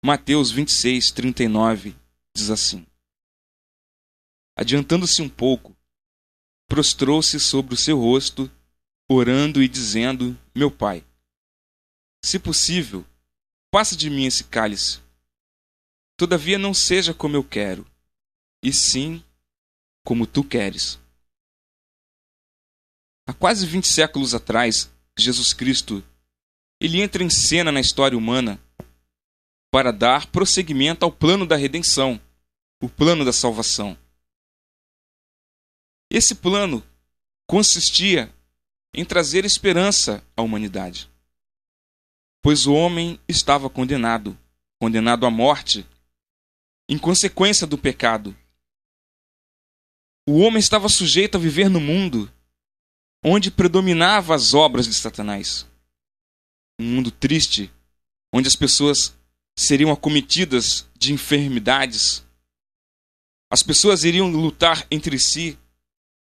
Mateus 26, 39 diz assim: Adiantando-se um pouco, prostrou-se sobre o seu rosto, orando e dizendo: Meu Pai, se possível, passa de mim esse cálice. Todavia não seja como eu quero, e sim como tu queres. Há quase 20 séculos atrás, Jesus Cristo, ele entra em cena na história humana para dar prosseguimento ao plano da redenção, o plano da salvação. Esse plano consistia em trazer esperança à humanidade, pois o homem estava condenado à morte, em consequência do pecado. O homem estava sujeito a viver no mundo onde predominavam as obras de Satanás. Um mundo triste, onde as pessoas seriam acometidas de enfermidades. As pessoas iriam lutar entre si,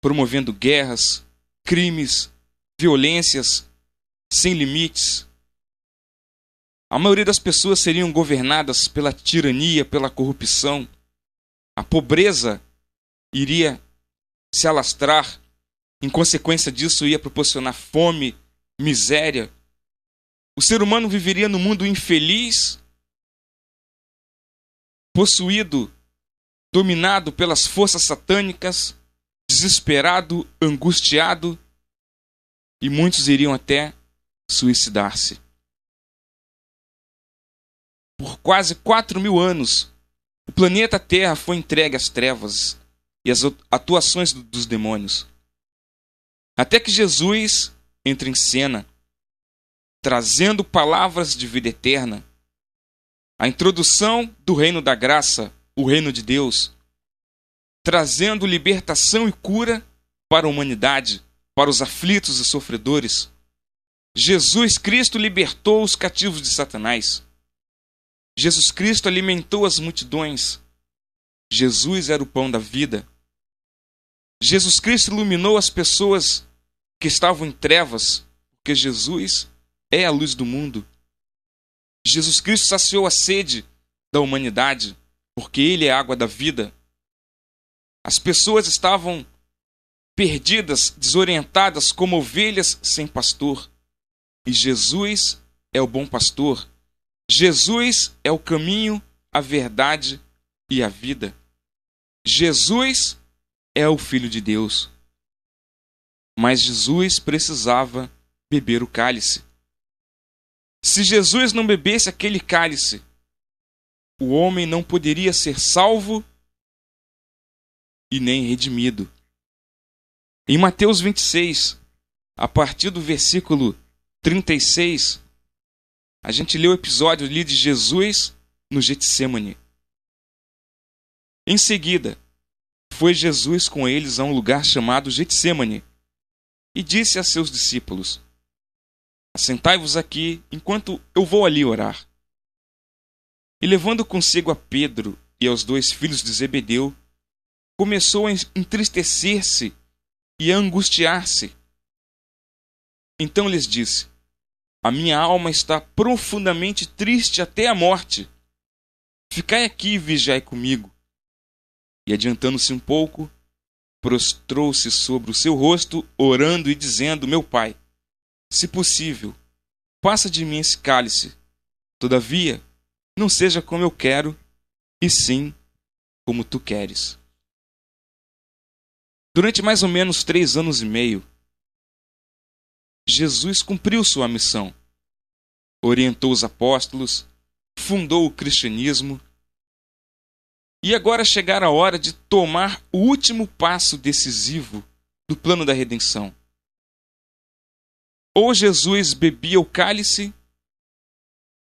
promovendo guerras, crimes, violências sem limites. A maioria das pessoas seriam governadas pela tirania, pela corrupção. A pobreza iria se alastrar. Em consequência disso, ia proporcionar fome, miséria. O ser humano viveria num mundo infeliz, possuído, dominado pelas forças satânicas, desesperado, angustiado, e muitos iriam até suicidar-se. Por quase 4.000 anos, o planeta Terra foi entregue às trevas e às atuações dos demônios. Até que Jesus entra em cena, trazendo palavras de vida eterna, a introdução do reino da graça, o reino de Deus, trazendo libertação e cura para a humanidade, para os aflitos e sofredores. Jesus Cristo libertou os cativos de Satanás. Jesus Cristo alimentou as multidões. Jesus era o pão da vida. Jesus Cristo iluminou as pessoas que estavam em trevas, porque Jesus é a luz do mundo. Jesus Cristo saciou a sede da humanidade, porque Ele é a água da vida. As pessoas estavam perdidas, desorientadas, como ovelhas sem pastor. E Jesus é o bom pastor. Jesus é o caminho, a verdade e a vida. Jesus é o Filho de Deus. Mas Jesus precisava beber o cálice. Se Jesus não bebesse aquele cálice, o homem não poderia ser salvo e nem redimido. Em Mateus 26, a partir do versículo 36, a gente lê o episódio ali de Jesus no Getsêmani. Em seguida, foi Jesus com eles a um lugar chamado Getsêmani e disse a seus discípulos: Assentai-vos aqui enquanto eu vou ali orar. E levando consigo a Pedro e aos 2 filhos de Zebedeu, começou a entristecer-se e a angustiar-se. Então lhes disse: A minha alma está profundamente triste até a morte. Ficai aqui e vigiai comigo. E adiantando-se um pouco, prostrou-se sobre o seu rosto, orando e dizendo: Meu Pai, se possível, passa de mim esse cálice. Todavia, não seja como eu quero, e sim como tu queres. Durante mais ou menos 3 anos e meio, Jesus cumpriu sua missão. Orientou os apóstolos, fundou o cristianismo, e agora chegara a hora de tomar o último passo decisivo do plano da redenção. Ou Jesus bebia o cálice,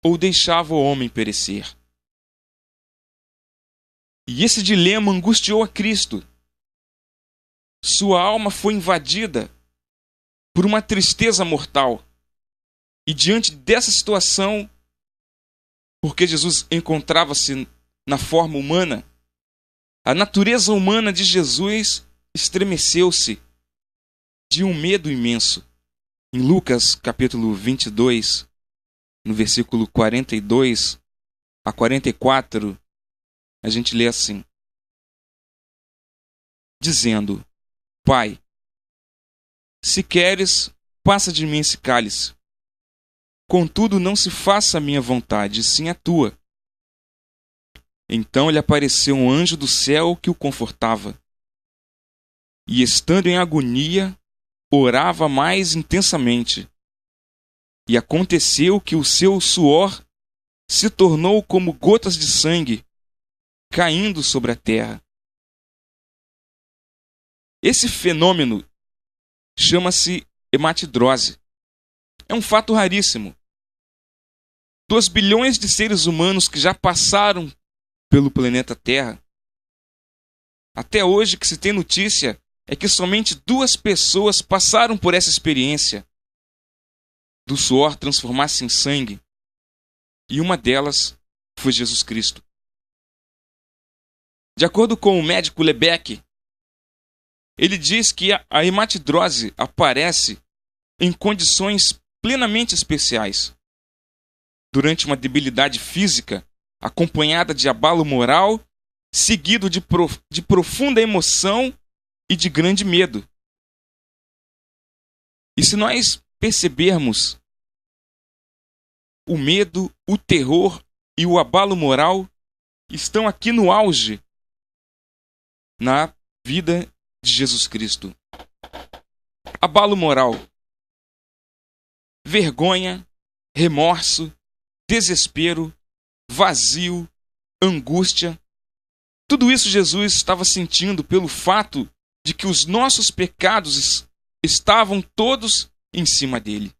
ou deixava o homem perecer. E esse dilema angustiou a Cristo. Sua alma foi invadida por uma tristeza mortal. E diante dessa situação, porque Jesus encontrava-se na forma humana, a natureza humana de Jesus estremeceu-se de um medo imenso. Em Lucas, capítulo 22, no versículo 42, a 44, a gente lê assim: dizendo: Pai, se queres, passa de mim esse cálice. Contudo, não se faça a minha vontade, sim a tua. Então lhe apareceu um anjo do céu que o confortava. E, estando em agonia, orava mais intensamente. E aconteceu que o seu suor se tornou como gotas de sangue caindo sobre a terra. Esse fenômeno chama-se hematidrose. É um fato raríssimo. Dos bilhões de seres humanos que já passaram pelo planeta Terra, até hoje que se tem notícia é que somente 2 pessoas passaram por essa experiência do suor transformar-se em sangue, e uma delas foi Jesus Cristo. De acordo com o médico Lebec, ele diz que a hematidrose aparece em condições plenamente especiais, durante uma debilidade física, acompanhada de abalo moral, seguido de profunda emoção e de grande medo. E se nós percebermos, o medo, o terror e o abalo moral estão aqui no auge na vida de Jesus Cristo. Abalo moral: vergonha, remorso, desespero, vazio, angústia. Tudo isso Jesus estava sentindo pelo fato de que os nossos pecados estavam todos em cima dele.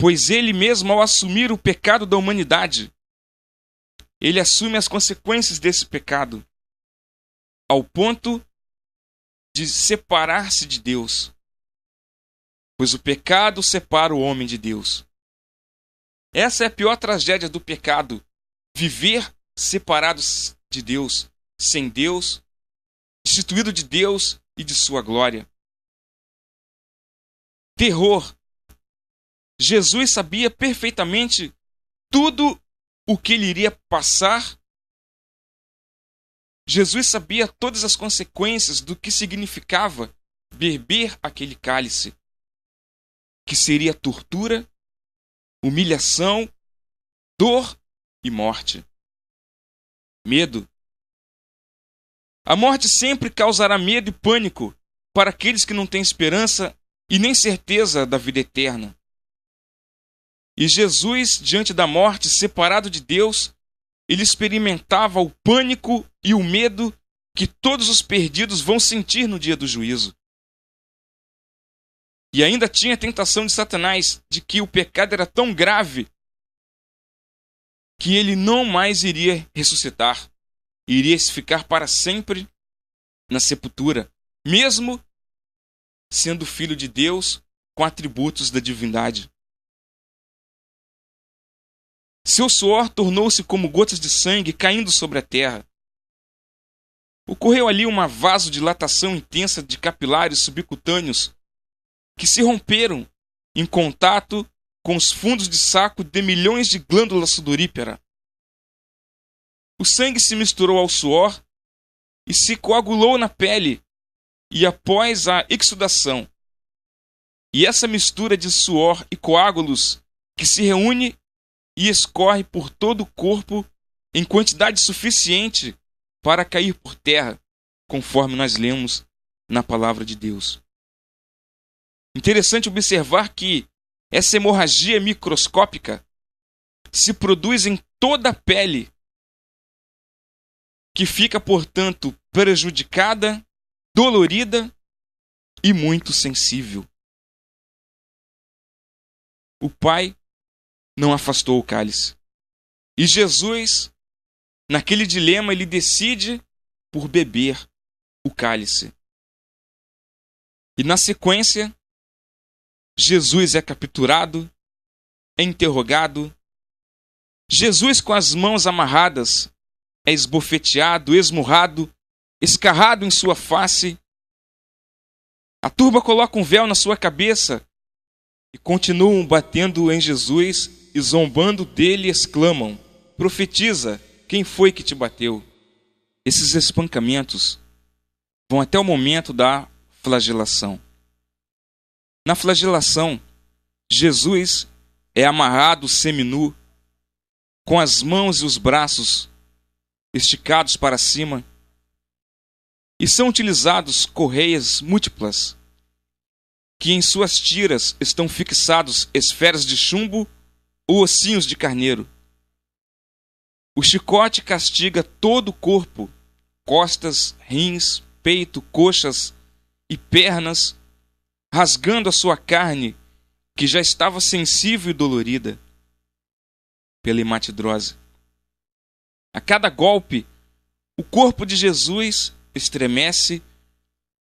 Pois ele mesmo, ao assumir o pecado da humanidade, ele assume as consequências desse pecado, ao ponto de separar-se de Deus. Pois o pecado separa o homem de Deus. Essa é a pior tragédia do pecado: viver separados de Deus, sem Deus, destituído de Deus e de sua glória. Terror: Jesus sabia perfeitamente tudo o que ele iria passar. Jesus sabia todas as consequências do que significava beber aquele cálice, que seria tortura, humilhação, dor e morte. Medo: a morte sempre causará medo e pânico para aqueles que não têm esperança e nem certeza da vida eterna. E Jesus, diante da morte, separado de Deus, ele experimentava o pânico e o medo que todos os perdidos vão sentir no dia do juízo. E ainda tinha a tentação de Satanás de que o pecado era tão grave que ele não mais iria ressuscitar, iria ficar para sempre na sepultura, mesmo sendo filho de Deus com atributos da divindade. Seu suor tornou-se como gotas de sangue caindo sobre a terra. Ocorreu ali uma vasodilatação intensa de capilares subcutâneos que se romperam em contato com os fundos de saco de milhões de glândulas sudoríparas. O sangue se misturou ao suor e se coagulou na pele e após a exsudação. E essa mistura de suor e coágulos que se reúne e escorre por todo o corpo em quantidade suficiente para cair por terra, conforme nós lemos na palavra de Deus. Interessante observar que essa hemorragia microscópica se produz em toda a pele, que fica, portanto, prejudicada, dolorida e muito sensível. O Pai não afastou o cálice. E Jesus, naquele dilema, ele decide por beber o cálice. E na sequência, Jesus é capturado, é interrogado. Jesus, com as mãos amarradas, é esbofeteado, esmurrado, escarrado em sua face. A turba coloca um véu na sua cabeça e continuam batendo em Jesus e zombando dele exclamam: profetiza, quem foi que te bateu? Esses espancamentos vão até o momento da flagelação. Na flagelação, Jesus é amarrado seminu, com as mãos e os braços esticados para cima, e são utilizados correias múltiplas, que em suas tiras estão fixados esferas de chumbo ou ossinhos de carneiro. O chicote castiga todo o corpo, costas, rins, peito, coxas e pernas, rasgando a sua carne, que já estava sensível e dolorida pela hematidrose. A cada golpe, o corpo de Jesus estremece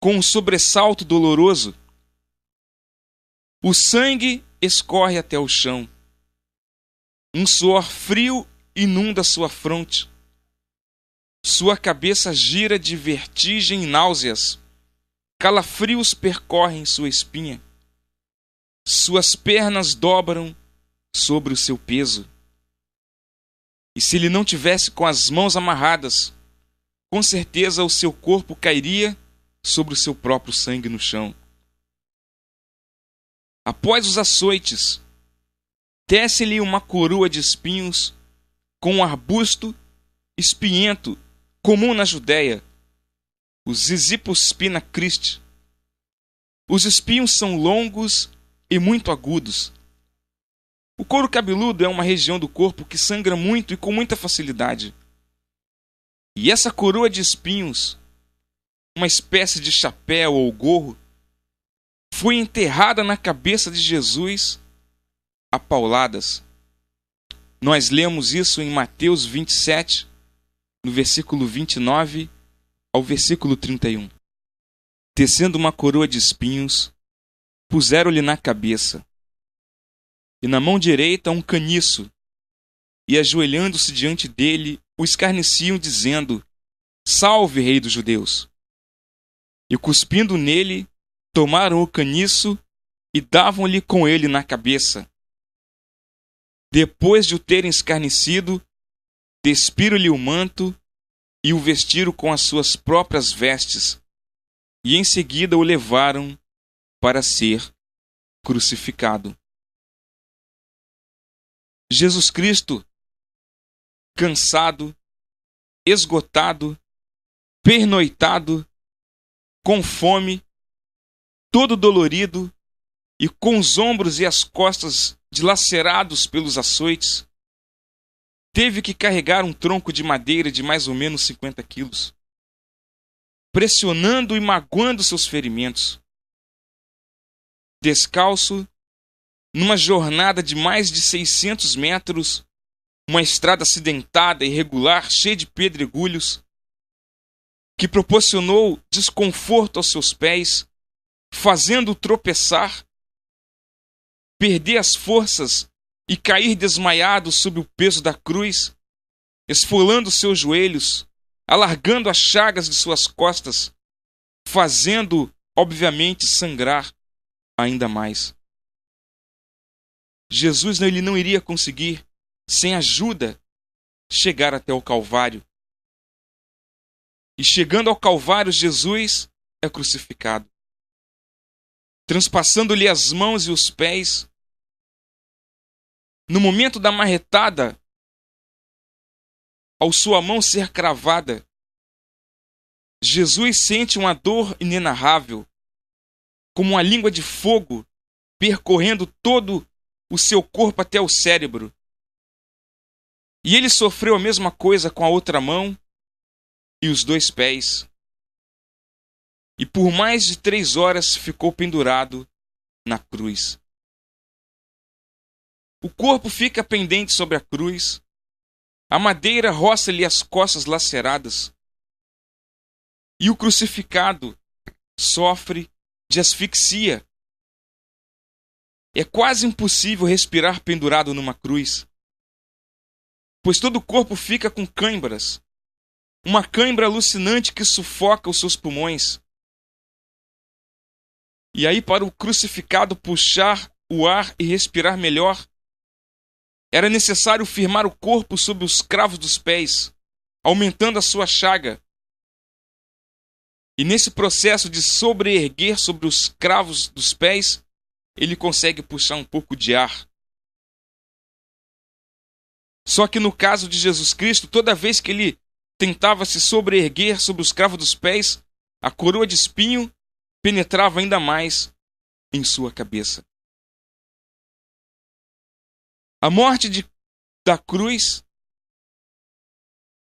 com um sobressalto doloroso. O sangue escorre até o chão. Um suor frio inunda sua fronte. Sua cabeça gira de vertigem e náuseas. Calafrios percorrem sua espinha. Suas pernas dobram sobre o seu peso. E se ele não tivesse com as mãos amarradas, com certeza o seu corpo cairia sobre o seu próprio sangue no chão. Após os açoites, tece-lhe uma coroa de espinhos com um arbusto espinhento comum na Judéia, o Ziziphus spina Christi. Os espinhos são longos e muito agudos. O couro cabeludo é uma região do corpo que sangra muito e com muita facilidade. E essa coroa de espinhos, uma espécie de chapéu ou gorro, foi enterrada na cabeça de Jesus a pauladas. Nós lemos isso em Mateus 27, no versículo 29 ao versículo 31. Tecendo uma coroa de espinhos, puseram-lhe na cabeça, e na mão direita um caniço, e ajoelhando-se diante dele, o escarneciam, dizendo: Salve, Rei dos Judeus! E cuspindo nele, tomaram o caniço e davam-lhe com ele na cabeça. Depois de o terem escarnecido, despiram-lhe o manto e o vestiram com as suas próprias vestes, e em seguida o levaram para ser crucificado. Jesus Cristo, cansado, esgotado, pernoitado, com fome, todo dolorido e com os ombros e as costas dilacerados pelos açoites, teve que carregar um tronco de madeira de mais ou menos 50 quilos, pressionando e magoando seus ferimentos. Descalço, numa jornada de mais de 600 metros, uma estrada acidentada e irregular, cheia de pedregulhos, que proporcionou desconforto aos seus pés, fazendo-o tropeçar, perder as forças e cair desmaiado sob o peso da cruz, esfolando seus joelhos, alargando as chagas de suas costas, fazendo, obviamente, sangrar ainda mais. Jesus ele não iria conseguir, sem ajuda, chegar até o Calvário. E chegando ao Calvário, Jesus é crucificado. Transpassando-lhe as mãos e os pés, no momento da marretada, ao sua mão ser cravada, Jesus sente uma dor inenarrável, como uma língua de fogo percorrendo todo o seu corpo até o cérebro. E ele sofreu a mesma coisa com a outra mão e os 2 pés. E por mais de 3 horas ficou pendurado na cruz. O corpo fica pendente sobre a cruz, a madeira roça-lhe as costas laceradas, e o crucificado sofre de asfixia. É quase impossível respirar pendurado numa cruz, pois todo o corpo fica com câimbras, uma cãibra alucinante que sufoca os seus pulmões. E aí, para o crucificado puxar o ar e respirar melhor, Era necessário firmar o corpo sob os cravos dos pés, aumentando a sua chaga. E nesse processo de sobreerguer sobre os cravos dos pés, ele consegue puxar um pouco de ar. Só que no caso de Jesus Cristo, toda vez que ele tentava se sobreerguer sobre os cravos dos pés, a coroa de espinho penetrava ainda mais em sua cabeça. A morte da cruz,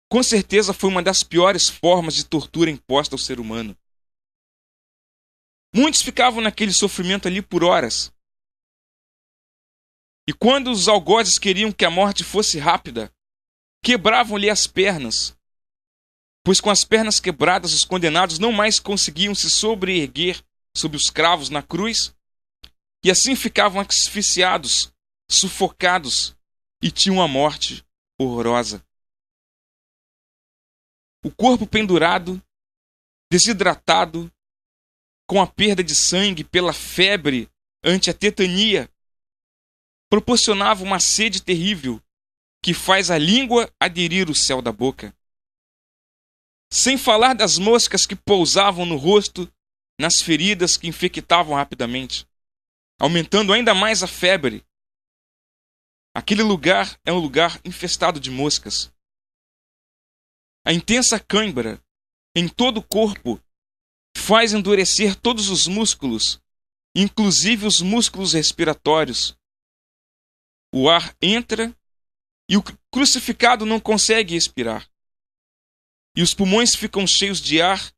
com certeza, foi uma das piores formas de tortura imposta ao ser humano. Muitos ficavam naquele sofrimento ali por horas. E quando os algozes queriam que a morte fosse rápida, quebravam-lhe as pernas, pois com as pernas quebradas os condenados não mais conseguiam se sobreerguer sobre os cravos na cruz, e assim ficavam asfixiados, sufocados, e tinham a morte horrorosa. O corpo pendurado, desidratado, com a perda de sangue pela febre ante a tetania, proporcionava uma sede terrível que faz a língua aderir o céu da boca. Sem falar das moscas que pousavam no rosto, nas feridas que infectavam rapidamente, aumentando ainda mais a febre. Aquele lugar é um lugar infestado de moscas. A intensa cãibra em todo o corpo faz endurecer todos os músculos, inclusive os músculos respiratórios. O ar entra e o crucificado não consegue respirar. E os pulmões ficam cheios de ar,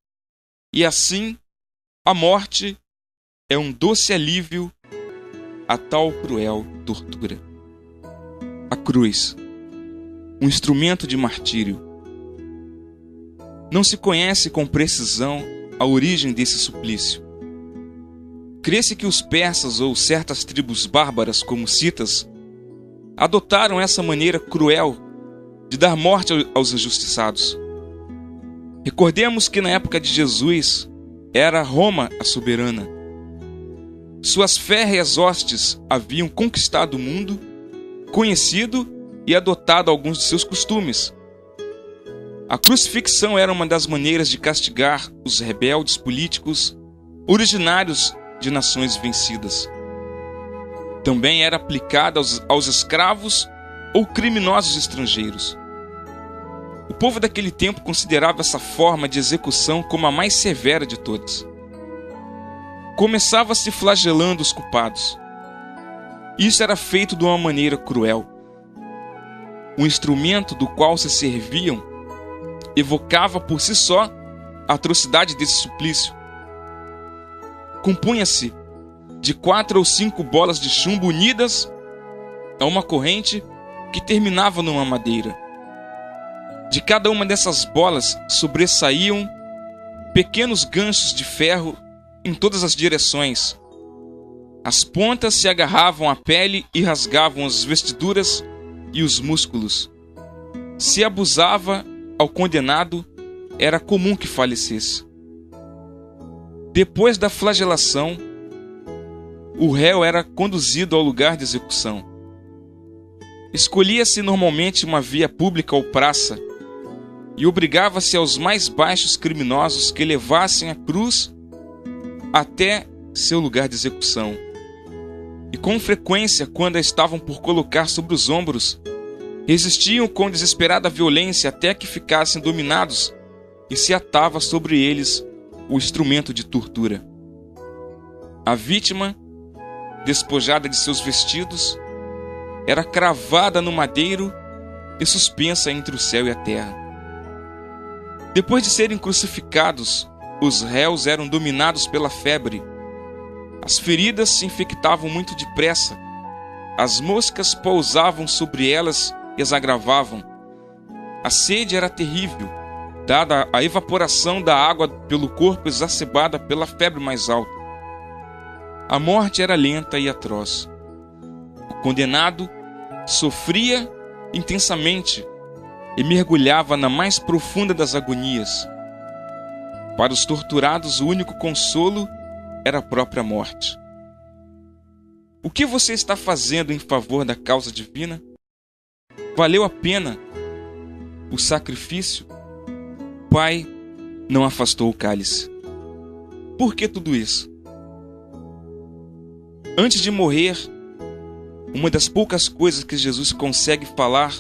e assim a morte é um doce alívio a tal cruel tortura. A cruz, um instrumento de martírio. Não se conhece com precisão a origem desse suplício. Crê-se que os persas ou certas tribos bárbaras como citas adotaram essa maneira cruel de dar morte aos injustiçados. Recordemos que na época de Jesus era Roma a soberana. Suas férreas hostes haviam conquistado o mundo, conhecido e adotado alguns de seus costumes. A crucifixão era uma das maneiras de castigar os rebeldes políticos originários de nações vencidas. Também era aplicada aos escravos ou criminosos estrangeiros. O povo daquele tempo considerava essa forma de execução como a mais severa de todas. Começava-se flagelando os culpados. Isso era feito de uma maneira cruel. O instrumento do qual se serviam evocava por si só a atrocidade desse suplício. Compunha-se de 4 ou 5 bolas de chumbo unidas a uma corrente que terminava numa madeira. De cada uma dessas bolas sobressaíam pequenos ganchos de ferro em todas as direções. As pontas se agarravam à pele e rasgavam as vestiduras e os músculos. Se abusava ao condenado, era comum que falecesse. Depois da flagelação, o réu era conduzido ao lugar de execução. Escolhia-se normalmente uma via pública ou praça e obrigava-se aos mais baixos criminosos que levassem a cruz até seu lugar de execução. E com frequência, quando a estavam por colocar sobre os ombros, resistiam com desesperada violência até que ficassem dominados e se atava sobre eles o instrumento de tortura. A vítima, despojada de seus vestidos, era cravada no madeiro e suspensa entre o céu e a terra. Depois de serem crucificados, os réus eram dominados pela febre. As feridas se infectavam muito depressa. As moscas pousavam sobre elas e as agravavam. A sede era terrível, dada a evaporação da água pelo corpo exacerbada pela febre mais alta. A morte era lenta e atroz. O condenado sofria intensamente e mergulhava na mais profunda das agonias. Para os torturados, o único consolo era a própria morte. O que você está fazendo em favor da causa divina? valeu a pena o sacrifício, o Pai não afastou o cálice. Por que tudo isso? Antes de morrer, uma das poucas coisas que Jesus consegue falar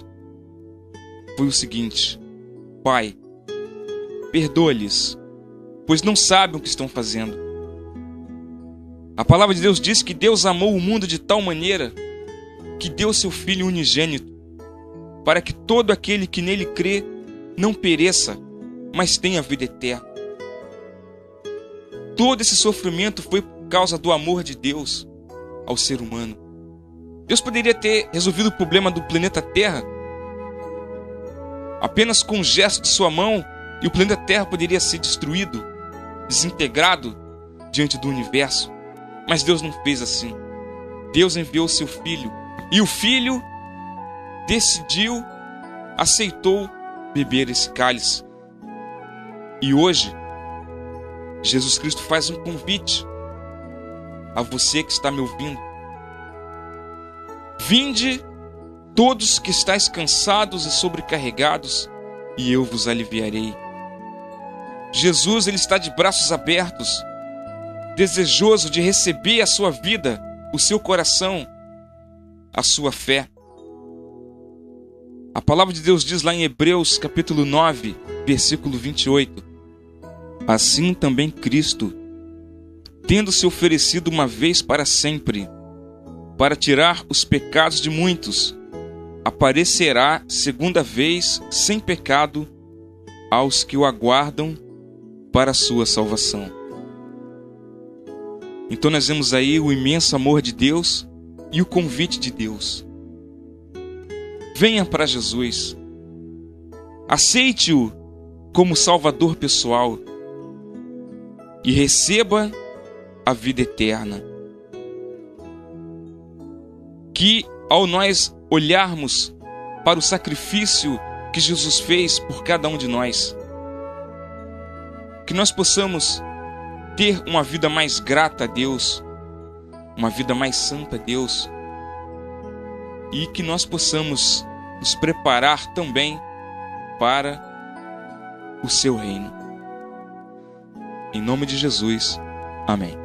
foi o seguinte: Pai, perdoa-lhes, pois não sabem o que estão fazendo. A palavra de Deus diz que Deus amou o mundo de tal maneira que deu seu Filho unigênito, para que todo aquele que nele crê não pereça, mas tenha vida eterna. Todo esse sofrimento foi por causa do amor de Deus ao ser humano. Deus poderia ter resolvido o problema do planeta Terra apenas com um gesto de sua mão, e o planeta Terra poderia ser destruído, desintegrado diante do universo. Mas Deus não fez assim. Deus enviou seu Filho, e o Filho decidiu, aceitou beber esse cálice. E hoje, Jesus Cristo faz um convite a você que está me ouvindo. Vinde, todos que estáis cansados e sobrecarregados, e eu vos aliviarei. Jesus, ele está de braços abertos, desejoso de receber a sua vida, o seu coração, a sua fé. A palavra de Deus diz lá em Hebreus capítulo 9, versículo 28. Assim também Cristo, tendo se oferecido uma vez para sempre, para tirar os pecados de muitos, aparecerá segunda vez sem pecado aos que o aguardam para a sua salvação. Então nós vemos aí o imenso amor de Deus e o convite de Deus. Venha para Jesus. Aceite-o como Salvador pessoal e receba a vida eterna. Que ao nós olharmos para o sacrifício que Jesus fez por cada um de nós, que nós possamos ter uma vida mais grata a Deus, uma vida mais santa a Deus, e que nós possamos nos preparar também para o seu reino. Em nome de Jesus, amém.